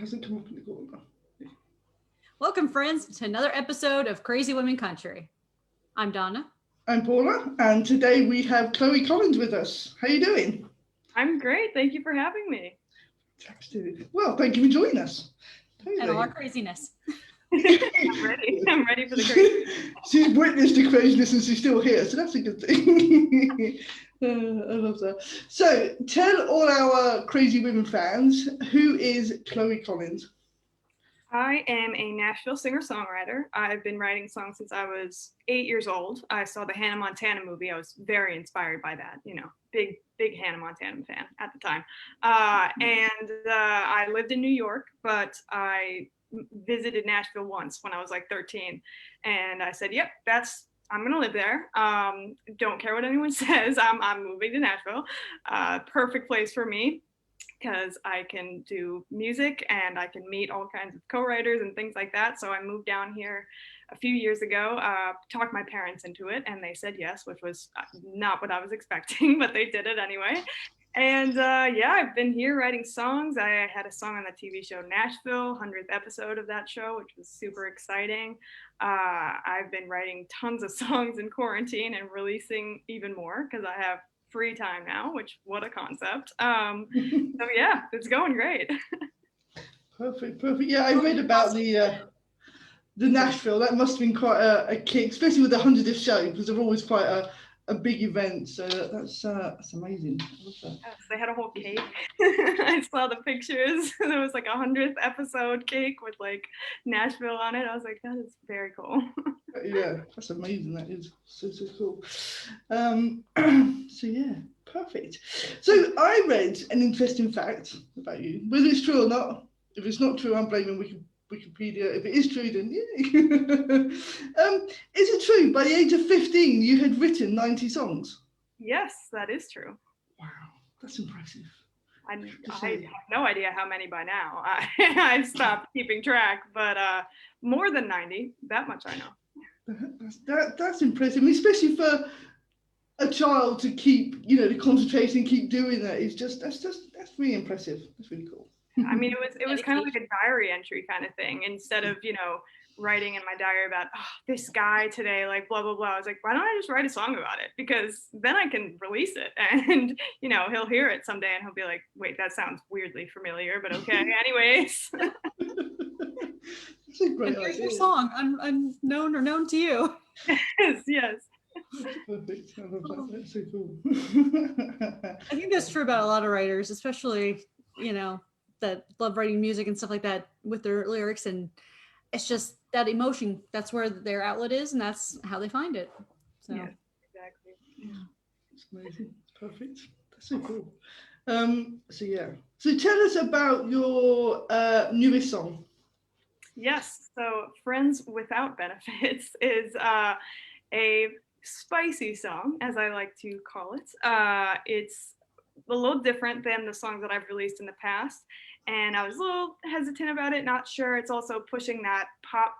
hasn't come up in the corner. Welcome, friends, to another episode of Crazy Women Country. I'm Donna. I'm Paula, and today we have Chloe Collins with us. How are you doing? I'm great. Thank you for having me. Fantastic. Well, thank you for joining us. And all our craziness. I'm ready. I'm ready for the crazy. She's witnessed the craziness and she's still here, so that's a good thing. I love that. So, tell all our Crazy Women fans, who is Chloe Collins? I am a Nashville singer-songwriter. I've been writing songs since I was 8 years old. I saw the Hannah Montana movie. I was very inspired by that. You know, big Hannah Montana fan at the time. I lived in New York, but I visited Nashville once when I was like 13. And I said, yep, I'm going to live there. Don't care what anyone says. I'm moving to Nashville. Perfect place for me, because I can do music and I can meet all kinds of co-writers and things like that. So I moved down here a few years ago, talked my parents into it, and they said yes, which was not what I was expecting, but they did it anyway. And I've been here writing songs. I had a song on the TV show Nashville, 100th episode of that show, which was super exciting. I've been writing tons of songs in quarantine and releasing even more because I have free time now, which what a concept. So yeah, it's going great. Perfect. Yeah, I read about the Nashville. That must have been quite a kick, especially with the 100th show, because they're always quite a big event. So that's amazing. I love that. Yes, they had a whole cake. I saw the pictures. There was like 100th episode cake with like Nashville on it. I was like, that is very cool. Yeah, that's amazing. That is so cool. So yeah, perfect. So I read an interesting fact about you, whether it's true or not. If it's not true, I'm blaming Wikipedia. If it is true, then yay. Is it true? By the age of 15, you had written 90 songs. Yes, that is true. Wow, that's impressive. I have no idea how many by now. I've stopped keeping track, but more than 90. That much I know. That's impressive, especially for a child to keep, the concentration and keep doing that. That's really impressive. That's really cool. I mean, it was kind of like a diary entry kind of thing. Instead of, writing in my diary about this guy today, like blah, blah, blah. I was like, why don't I just write a song about it? Because then I can release it and, he'll hear it someday and he'll be like, wait, that sounds weirdly familiar, but okay. Anyways. That's a great idea. Your song, unknown or known to you. Yes. Perfect. I love that. That's so cool. I think that's true about a lot of writers, especially, that love writing music and stuff like that with their lyrics, and it's just that emotion, that's where their outlet is, and that's how they find it. So yeah, exactly. Yeah. It's amazing. Perfect. That's so cool. So tell us about your newest song. Yes, so Friends Without Benefits is a spicy song, as I like to call it. It's a little different than the songs that I've released in the past, and I was a little hesitant about it, not sure. It's also pushing that pop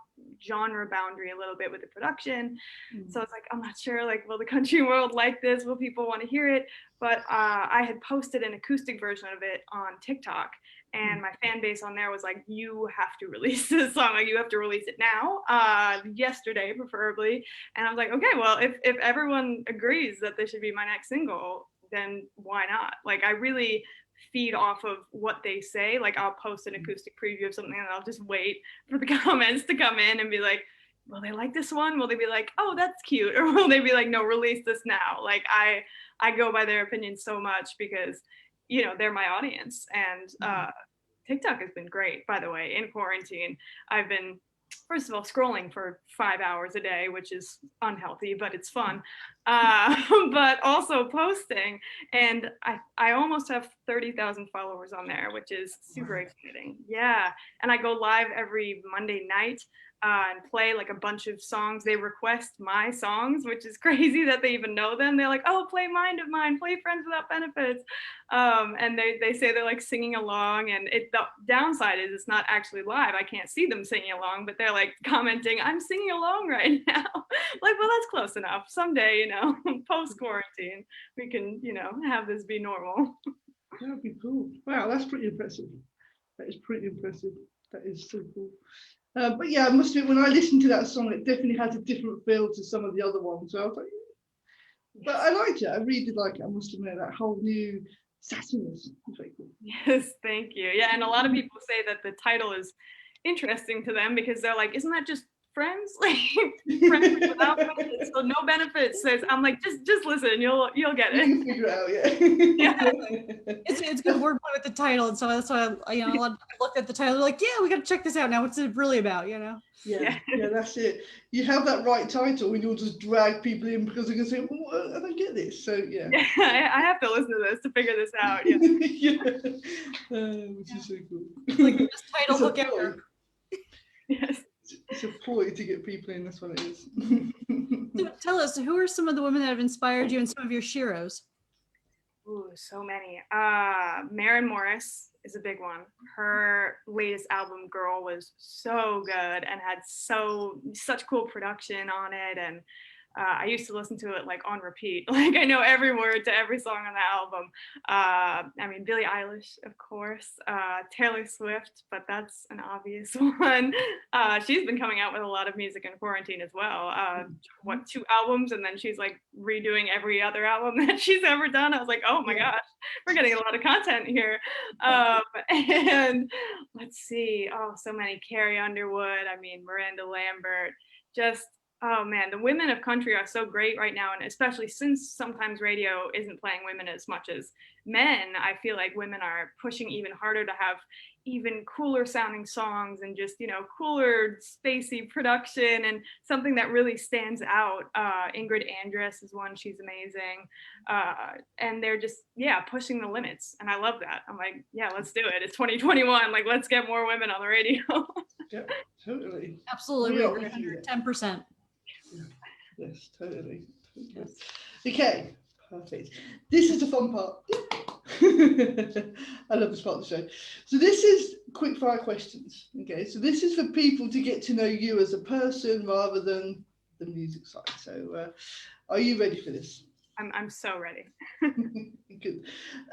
genre boundary a little bit with the production. So it's like, I'm not sure, like, will the country world like this? Will people want to hear it? But I had posted an acoustic version of it on TikTok, and my fan base on there was like, you have to release this song, like you have to release it now, yesterday preferably. And I was like, okay, well, if everyone agrees that this should be my next single, then why not? Like, I really feed off of what they say. Like, I'll post an acoustic preview of something and I'll just wait for the comments to come in and be like, will they like this one? Will they be like, oh, that's cute? Or will they be like, no, release this now? Like, I go by their opinion so much because, they're my audience. And TikTok has been great, by the way. In quarantine, I've been, first of all, scrolling for 5 hours a day, which is unhealthy, but it's fun. But also posting, and I almost have 30,000 followers on there, which is super exciting. Yeah, and I go live every Monday night and play like a bunch of songs. They request my songs, which is crazy that they even know them. They're like, oh, play Mind of Mine, play Friends Without Benefits. And they say they're like singing along, and the downside is it's not actually live. I can't see them singing along, but they're like commenting, I'm singing along right now. Like, well, that's close enough. Someday, post quarantine, we can, have this be normal. That'd be cool. Wow, that's pretty impressive. That is pretty impressive. That is so cool. But yeah, I must admit, when I listened to that song, it definitely has a different feel to some of the other ones. So I was like, but I liked it. I really did like it. I must admit, that whole new sassiness. Very cool. Yes, thank you. Yeah, and a lot of people say that the title is interesting to them because they're like, isn't that just friends? Like friends without benefits, so no benefits. Says I'm like, just listen, you'll get it. You can figure it out, yeah. It's good wordplay with the title, and so that's why I look at the title like, yeah, we got to check this out now. What's it really about, Yeah, that's it. You have that right title and you'll just drag people in because they're going to say, well, I don't get this. So, yeah. I have to listen to this to figure this out. Yeah. Which is so cool. Like this title hook ever. Yes. It's a ploy to get people in, that's what it is. So tell us, who are some of the women that have inspired you and some of your sheroes? Ooh, so many. Maren Morris is a big one. Her latest album, Girl, was so good and had such cool production on it. And I used to listen to it like on repeat. Like I know every word to every song on the album. I mean, Billie Eilish, of course, Taylor Swift, but that's an obvious one. She's been coming out with a lot of music in quarantine as well. 2 albums, and then she's like redoing every other album that she's ever done. I was like, oh my gosh, we're getting a lot of content here. And let's see, so many. Carrie Underwood, I mean, Miranda Lambert, just oh man, the women of country are so great right now, and especially since sometimes radio isn't playing women as much as men, I feel like women are pushing even harder to have even cooler sounding songs and just, cooler, spacey production and something that really stands out. Ingrid Andress is one, she's amazing. And they're just, pushing the limits. And I love that. I'm like, yeah, let's do it. It's 2021. Like, let's get more women on the radio. Yeah, totally. Absolutely. 10%. Yes, totally. Yes. Okay, perfect. This is the fun part. I love this part of the show. So this is quick fire questions. Okay, so this is for people to get to know you as a person rather than the music side. So are you ready for this? I'm so ready. Good.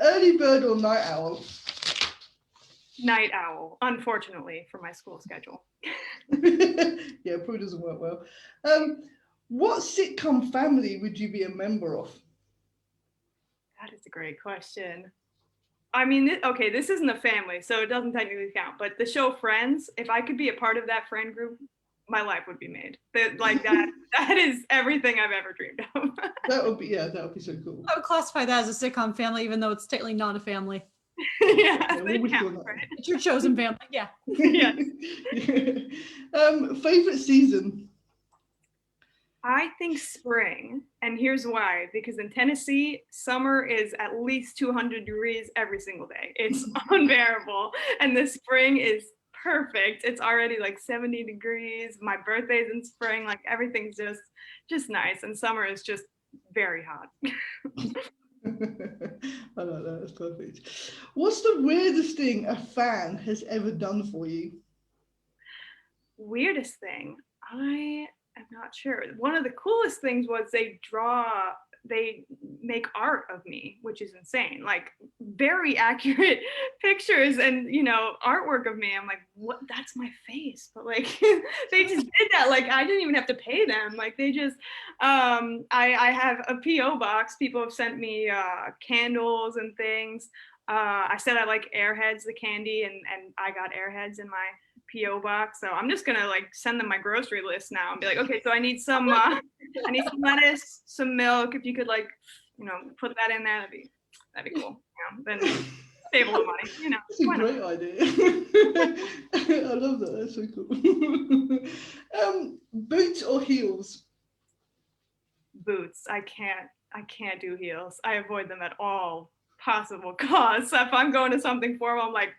Early bird or night owl? Night owl, unfortunately, for my school schedule. Yeah, probably doesn't work well. What sitcom family would you be a member of? That is a great question. I mean, this isn't a family, so it doesn't technically count, but the show Friends, if I could be a part of that friend group, my life would be made. That is everything I've ever dreamed of. That would be so cool. I would classify that as a sitcom family, even though it's technically not a family. They count, right? It's your chosen family, yeah. Yeah. Favorite season? I think spring, and here's why. Because in Tennessee, summer is at least 200 degrees every single day. It's unbearable, and the spring is perfect. It's already like 70 degrees. My birthday's in spring. Like everything's just nice, and summer is just very hot. I like that. That's perfect. What's the weirdest thing a fan has ever done for you? Weirdest thing? I'm not sure. One of the coolest things was they make art of me, which is insane. Like very accurate pictures and, artwork of me. I'm like, what? That's my face. But like, they just did that. Like, I didn't even have to pay them. Like they just, I have a PO box. People have sent me candles and things. I said I like Airheads, the candy, and I got Airheads in my PO box. So I'm just gonna like send them my grocery list now and be like, okay, so I need some lettuce, some milk. If you could like, put that in there, that'd be cool. Then save a little money. That's a great idea. I love that. That's so cool. Boots or heels? Boots. I can't do heels. I avoid them at all possible costs. If I'm going to something formal, I'm like,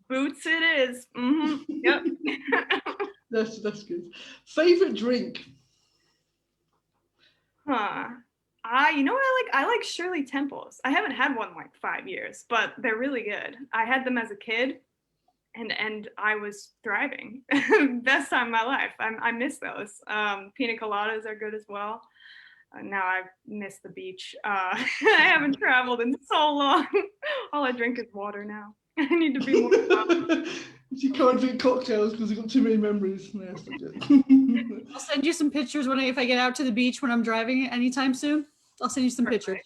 boots it is. Mm-hmm. Yep. That's good. Favorite drink? You know what I like? I like Shirley Temples. I haven't had one in like 5 years, but they're really good. I had them as a kid, and I was thriving. Best time of my life. I miss those. Pina coladas are good as well. Now I miss the beach. I haven't traveled in so long. All I drink is water now. I need to be more. She can't drink cocktails because I've got too many memories. No, that's not good. I'll send you some pictures if I get out to the beach when I'm driving anytime soon. I'll send you some pictures.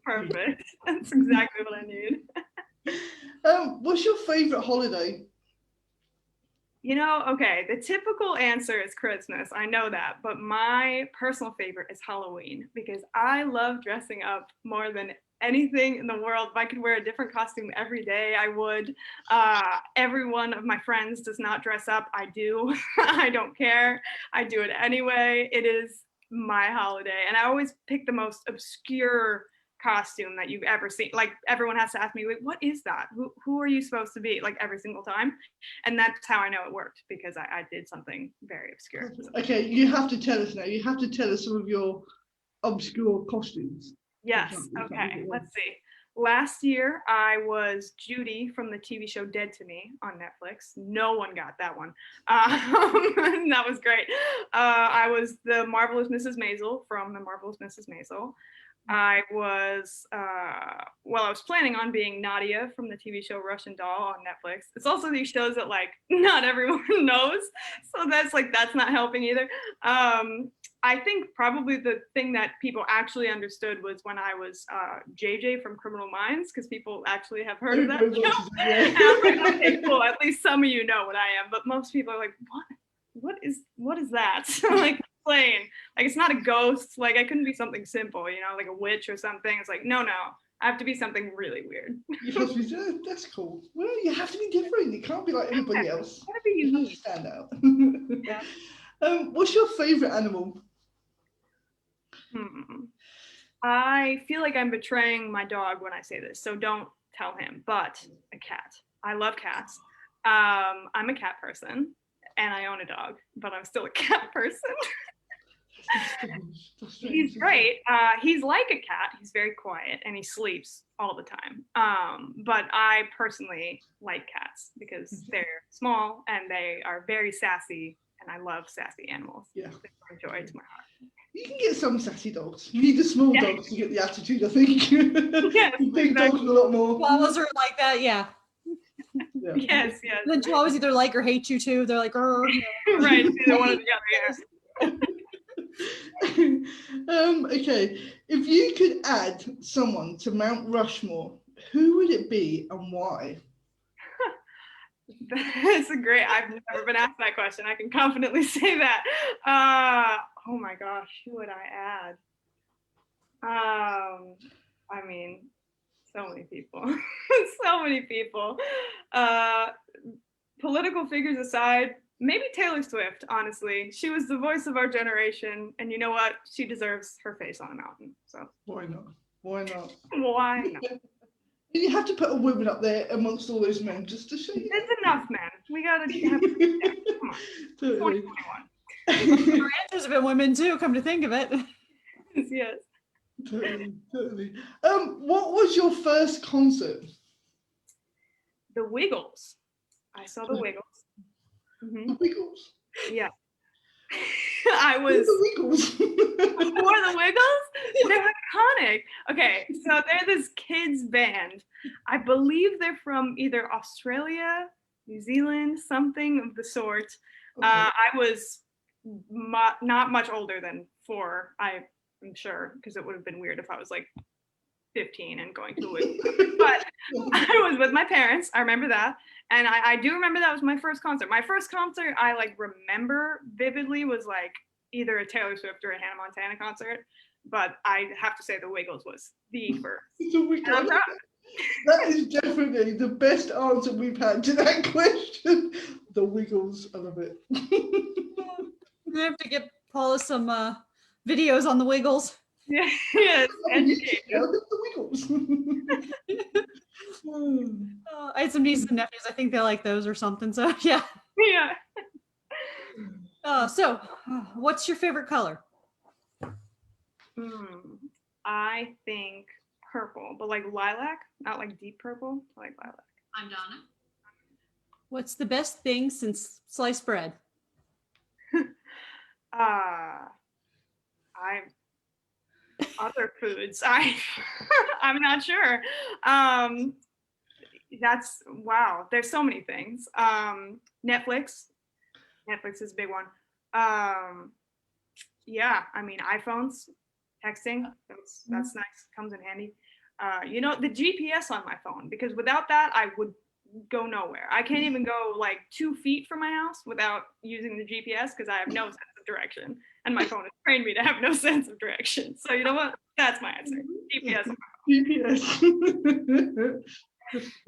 Perfect. That's exactly what I need. What's your favorite holiday? Okay, the typical answer is Christmas. I know that, but my personal favorite is Halloween because I love dressing up more than anything in the world. If I could wear a different costume every day, I would. Every one of my friends does not dress up. I do. I don't care. I do it anyway. It is my holiday. And I always pick the most obscure costume that you've ever seen. Like everyone has to ask me, what is that? Who are you supposed to be? Like every single time. And that's how I know it worked because I did something very obscure. Okay, you have to tell us now. You have to tell us some of your obscure costumes. Yes. Okay. Let's see. Last year, I was Judy from the TV show Dead to Me on Netflix. No one got that one. That was great. I was the Marvelous Mrs. Maisel from the Marvelous Mrs. Maisel. I was planning on being Nadia from the TV show Russian Doll on Netflix. It's also these shows that like not everyone knows, so that's not helping either. I think probably the thing that people actually understood was when I was JJ from Criminal Minds, because people actually have heard of that show. And I was like, okay, cool. At least some of you know what I am, but most people are like, what is that? Like plain, like it's not a ghost. Like I couldn't be something simple, like a witch or something. It's like no, I have to be something really weird. That's cool. Well, you have to be different. You can't be like everybody else. You gotta be unique. You have to stand out. Yeah. What's your favorite animal? I feel like I'm betraying my dog when I say this, so don't tell him, but a cat. I love cats. I'm a cat person and I own a dog, but I'm still a cat person. He's great. He's like a cat. He's very quiet and he sleeps all the time. But I personally like cats because they're small and they are very sassy, and I love sassy animals. Yeah. They bring joy to my heart. You can get some sassy dogs. You need the small dogs to get the attitude, I think. Yes, big dogs a lot more. Chihuahuas are like that, yeah. Yes. And then chihuahuas either like or hate you too. They're like, right, either one or the other, yeah. Okay, if you could add someone to Mount Rushmore, who would it be and why? That's I've never been asked that question. I can confidently say that. Oh my gosh, who would I add? I mean, so many people. So many people. Political figures aside, maybe Taylor Swift, honestly. She was the voice of our generation, and you know what? She deserves her face on a mountain. So why not? Why not? Why not? You have to put a woman up there amongst all those men just to show you. There's enough men. We gotta have come on. Totally. 2021. our answers have been women too, come to think of it. Yes. Totally. What was your first concert? The Wiggles. I saw the Wiggles. The Wiggles? Yeah. I was the Wiggles. For the Wiggles? They're iconic. Okay, so they're this kids band. I believe they're from either Australia, New Zealand, something of the sort. Okay. I was not much older than 4, I'm sure, because it would have been weird if I was like 15 and going to the Wiggles. But I was with my parents. I remember that. And I do remember that was my first concert. My first concert I like remember vividly was like either a Taylor Swift or a Hannah Montana concert. But I have to say the Wiggles was the first. That is definitely the best answer we've had to that question. The Wiggles, I love it. We have to get Paula some videos on the Wiggles. Yeah, yes. The Wiggles. I had some nieces and nephews. I think they like those or something. So yeah. Yeah. So what's your favorite color? I think purple, but like lilac, not like deep purple. I like lilac. I'm Donna. What's the best thing since sliced bread? Other foods. I'm not sure. That's wow. There's so many things. Netflix. Netflix is a big one. Yeah, I mean iPhones, texting. That's nice. Comes in handy. You know, the GPS on my phone, because without that I would go nowhere. I can't even go like 2 feet from my house without using the GPS because I have no sense of direction, and my phone has trained me to have no sense of direction. So you know what? That's my answer. GPS. GPS.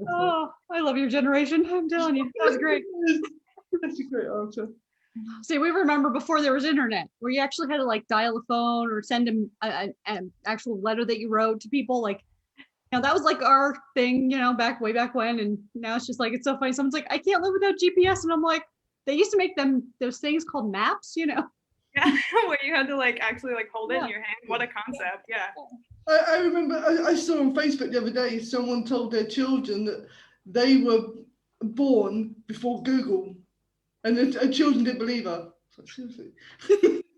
Oh, I love your generation. I'm telling you, that was great. That's a great answer. See, we remember before there was internet, where you actually had to like dial a phone or send them an actual letter that you wrote to people. Like, you know, that was like our thing, you know, way back when. And now it's just like, it's so funny. Someone's like, I can't live without GPS. And I'm like, they used to make those things called maps, you know? Yeah, where you had to like actually like hold it in your hand. What a concept. Yeah. I remember I saw on Facebook the other day, someone told their children that they were born before Google, and the children didn't believe her. Seriously.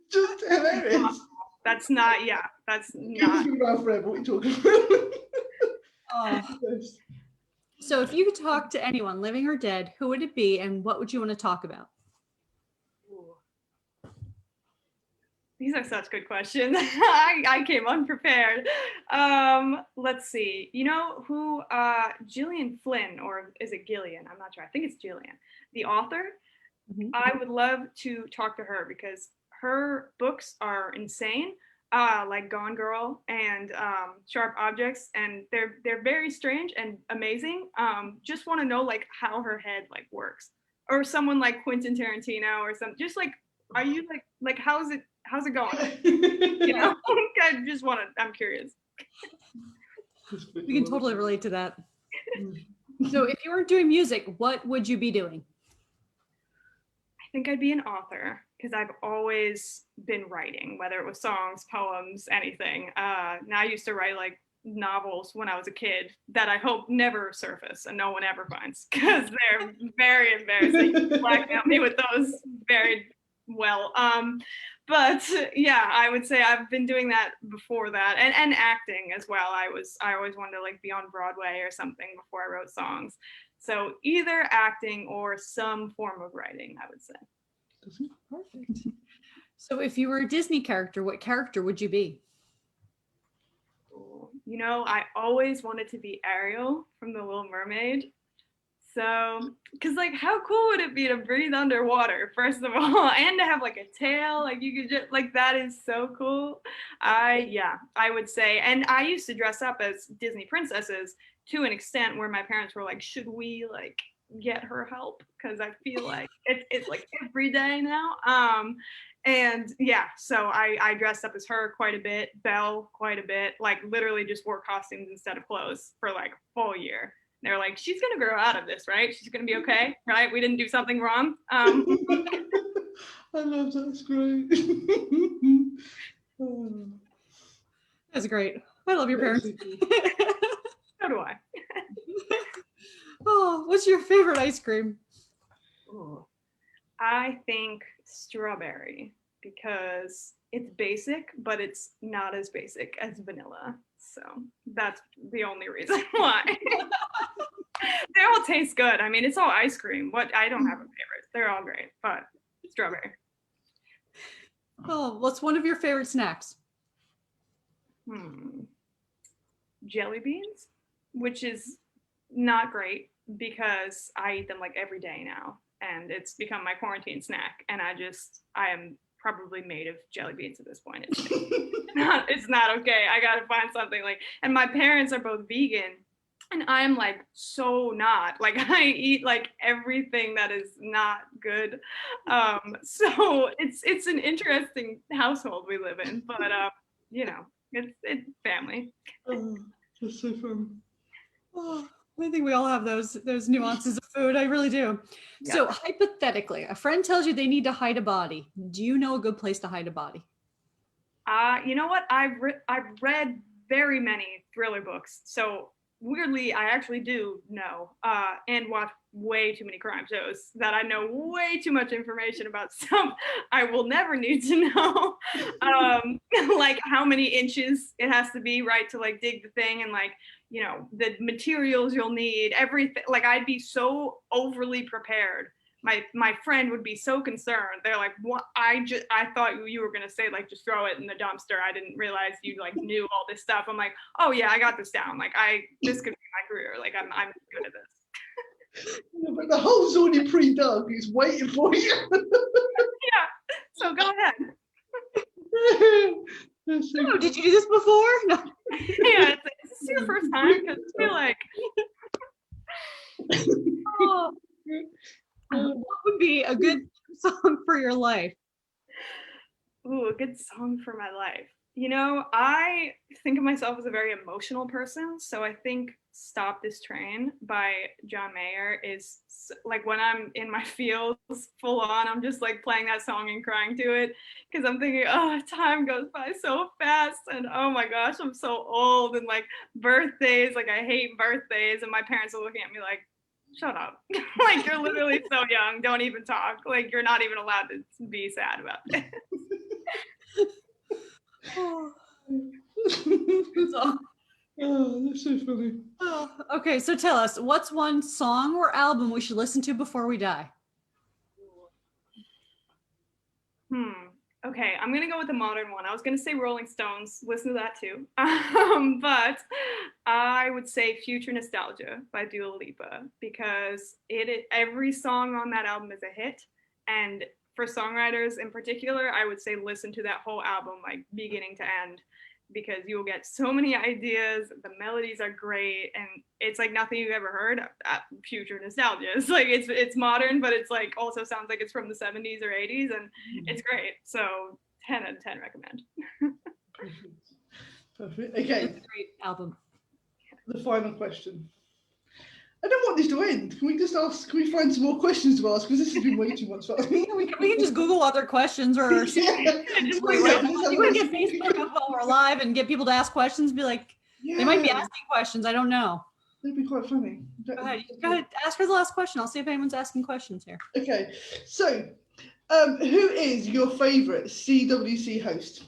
Just hilarious. That's not, yeah, that's Google's not. been around forever. What are you talking about? Oh. So if you could talk to anyone, living or dead, who would it be and what would you want to talk about? These are such good questions. I came unprepared. Let's see. You know who Gillian Flynn, or is it Gillian? I'm not sure. I think it's Gillian, the author. Mhm. I would love to talk to her because her books are insane, like Gone Girl and Sharp Objects, and they're very strange and amazing. Just want to know like how her head like works, or someone like Quentin Tarantino or something. Just like, are you like how's it going? You know, I just want to. I'm curious. We can totally relate to that. So if you weren't doing music, what would you be doing? I think I'd be an author because I've always been writing, whether it was songs, poems, anything. Now I used to write like novels when I was a kid that I hope never surface and no one ever finds because they're very embarrassing. You blackmail me with those very well. But yeah, I would say I've been doing that before that, and acting as well. I always wanted to like be on Broadway or something before I wrote songs. So either acting or some form of writing, I would say. Perfect. So if you were a Disney character, what character would you be? You know, I always wanted to be Ariel from The Little Mermaid. So, because like, how cool would it be to breathe underwater, first of all, and to have like a tail? Like, you could just, like, that is so cool. Yeah, I would say. And I used to dress up as Disney princesses to an extent where my parents were like, should we like get her help? Because I feel like it's like every day now. And yeah, so I dressed up as her quite a bit, Belle quite a bit, like literally just wore costumes instead of clothes for like a full year. They're like, she's gonna grow out of this, right? She's gonna be okay, right? We didn't do something wrong. I love that. That's great. That's great. I love your parents. So do I. Oh, what's your favorite ice cream? Ooh. I think strawberry because it's basic, but it's not as basic as vanilla. So that's the only reason why. They all taste good. I mean, it's all ice cream. I don't have a favorite. They're all great, but strawberry. Oh, what's one of your favorite snacks? Jelly beans, which is not great because I eat them like every day now, and it's become my quarantine snack. And I am probably made of jelly beans at this point. It's not okay. I gotta find something like. And my parents are both vegan. And I'm like so not like I eat like everything that is not good. So it's an interesting household we live in, but you know, it's family. Oh, that's so fun. Oh, I think we all have those nuances of food. I really do. Yeah. So hypothetically, a friend tells you they need to hide a body. Do you know a good place to hide a body? You know what? I've read very many thriller books, so weirdly, I actually do know and watch way too many crime shows that I know way too much information about stuff I will never need to know. Like how many inches it has to be, right, to like dig the thing, and like you know, the materials you'll need, everything. Like I'd be so overly prepared. My friend would be so concerned. They're like, what? I thought you were gonna say like just throw it in the dumpster. I didn't realize you like knew all this stuff. I'm like, oh yeah, I got this down. Like this could be my career. Like I'm good at this. Yeah, but the hole's already pre-dug. It's waiting for you. Yeah. So go ahead. Oh, did you do this before? No. Yeah, is this your first time? Because I feel like Oh, what would be a good song for your life? ooh, a good song for my life. You know, I think of myself as a very emotional person, so I think "Stop This Train" by John Mayer is like when I'm in my feels full on, I'm just like playing that song and crying to it because I'm thinking, oh, time goes by so fast, and oh my gosh, I'm so old, and like birthdays, like I hate birthdays, and my parents are looking at me like, shut up. Like you're literally so young, don't even talk. Like you're not even allowed to be sad about it. Oh, Oh, that's so funny. oh, okay, so tell us, what's one song or album we should listen to before we die? Okay, I'm gonna go with the modern one. I was gonna say Rolling Stones, listen to that too. But I would say Future Nostalgia by Dua Lipa because every song on that album is a hit. And for songwriters in particular, I would say listen to that whole album, like beginning to end, because you'll get so many ideas. The melodies are great, and it's like nothing you've ever heard. Future nostalgia. It's like it's modern, but it's like also sounds like it's from the 70s or 80s, and it's great. So 10 out of 10 recommend. Perfect. Perfect. Okay, Great album. the final question. I don't want this to end. Can we just ask? Can we find some more questions to ask? Because this has been way too much fun. We can just Google other questions or Yeah. you Yeah, can get Facebook up while we're live and get people to ask questions. Be like, they might be Yeah. asking questions. I don't know. That'd be quite funny. Go ahead. Ask her the last question. I'll see if anyone's asking questions here. Okay, so who is your favourite CWC host?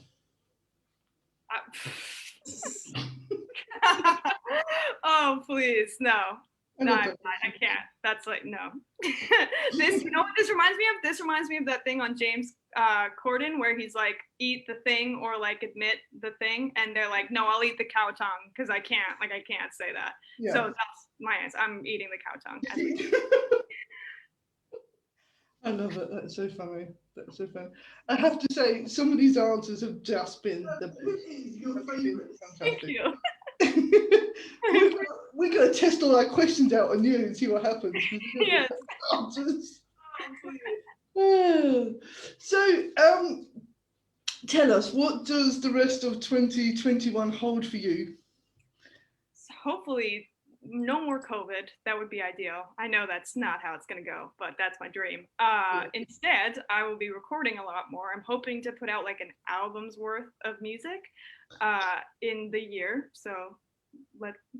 Oh please, no. No, I I can't. That's like no. This, you know what this reminds me of? This reminds me of that thing on James Corden where he's like, eat the thing or like admit the thing, and they're like, no, I'll eat the cow tongue because I can't say that. Yeah. So that's my answer. I'm eating the cow tongue. I love it. That's so funny. That's so funny. I have to say, some of these answers have just been the best. Who is your favourite? Thank you. We're going to test all our questions out on you and see what happens. Yes. So, tell us, what does the rest of 2021 hold for you? So hopefully no more COVID. That would be ideal. I know that's not how it's going to go, but that's my dream. Instead, I will be recording a lot more. I'm hoping to put out like an album's worth of music in the year. So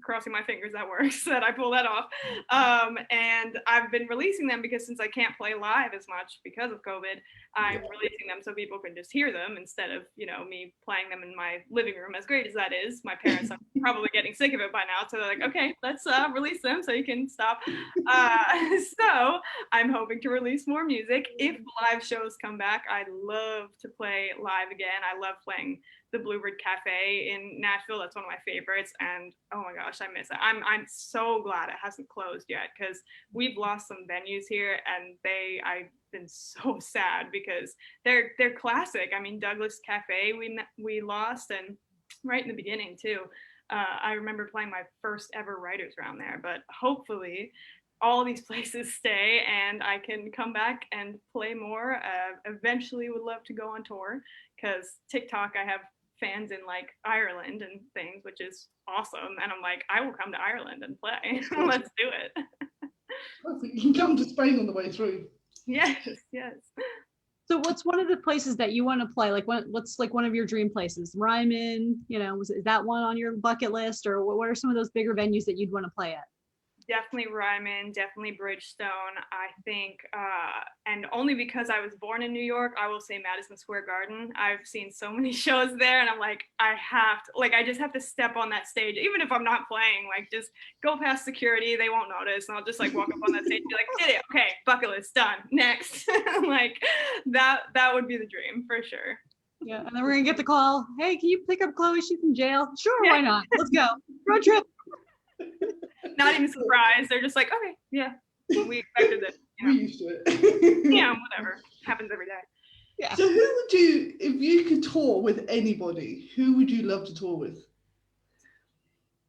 crossing my fingers that works, that I pull that off. And I've been releasing them because since I can't play live as much because of COVID, I'm releasing them so people can just hear them instead of, you know, me playing them in my living room, as great as that is. My parents are probably getting sick of it by now, so they're like, okay, let's release them so you can stop. So I'm hoping to release more music. If live shows come back, I'd love to play live again. I love playing the Bluebird Cafe in Nashville. That's one of my favorites, and oh my gosh, I miss it. I'm so glad it hasn't closed yet because we've lost some venues here, and I've been so sad because they're classic. I mean, Douglas Cafe we lost, and right in the beginning too. I remember playing my first ever writers round there, but hopefully all these places stay and I can come back and play more. Eventually would love to go on tour because TikTok, I have fans in like Ireland and things, which is awesome. And I'm like, I will come to Ireland and play. Let's do it. You can come to Spain on the way through. Yes, yes. So what's one of the places that you want to play? Like what's like one of your dream places? Ryman, you know, is that one on your bucket list, or what are some of those bigger venues that you'd want to play at? definitely Ryman, definitely Bridgestone. I think, and only because I was born in New York, I will say Madison Square Garden. I've seen so many shows there, and I'm like, I just have to step on that stage, even if I'm not playing. Like, just go past security, they won't notice, and I'll just like walk up on that stage and be like, did it, okay, bucket list done, next. Like that would be the dream for sure. Yeah, and then we're gonna get the call. Hey, can you pick up Chloe? She's in jail. Sure, Yeah. why not? Let's go. Road trip. Not even surprised. They're just like, okay, yeah, we expected it. You know? We used to it. Yeah, whatever. Happens every day. Yeah. So who would you, if you could tour with anybody, who would you love to tour with?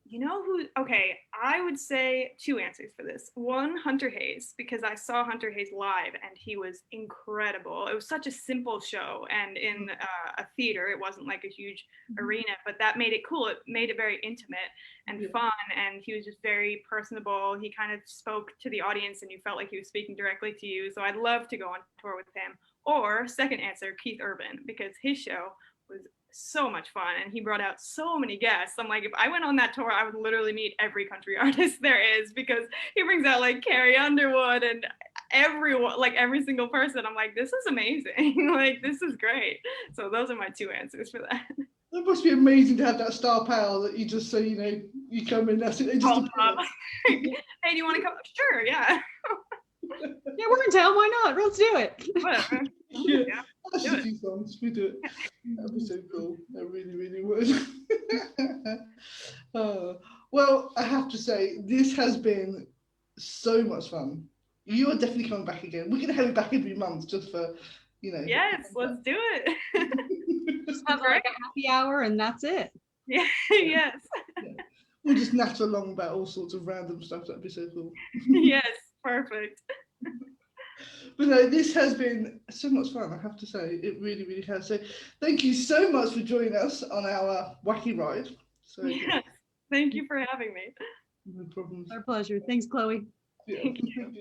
You know who? Okay, I would say two answers for this. One, Hunter Hayes, because I saw Hunter Hayes live and he was incredible. It was such a simple show, and in a theater, it wasn't like a huge arena, but that made it cool. It made it very intimate and fun, and he was just very personable. He kind of spoke to the audience, and you felt like he was speaking directly to you. So I'd love to go on tour with him. Or second answer, Keith Urban, because his show was so much fun and he brought out so many guests. I'm like, if I went on that tour, I would literally meet every country artist there is, because he brings out like Carrie Underwood and everyone, like every single person. I'm like, this is amazing. Like, this is great. So those are my two answers for that. It must be amazing to have that star power that you just say, you know, you come in, that's it. They just Call them up. Hey, do you want to come? Sure, yeah. Yeah, we're in town. Why not? Let's do it. Whatever. Yeah. Yeah, That's do just few songs. We do it. That'd be so cool. That really, really would. Well, I have to say, this has been so much fun. You are definitely coming back again. We're gonna have you back every month just for, you know. Yes, let's do it. Just have like a happy hour and that's it. Yeah, yes. We'll just natter along about all sorts of random stuff. That'd be so cool. Yes, perfect. But no, this has been so much fun, I have to say. It really, really has. So thank you so much for joining us on our wacky ride. So Yes. Thank you for having me. no problems. Our pleasure. Thanks, Chloe. Yeah. Thank you.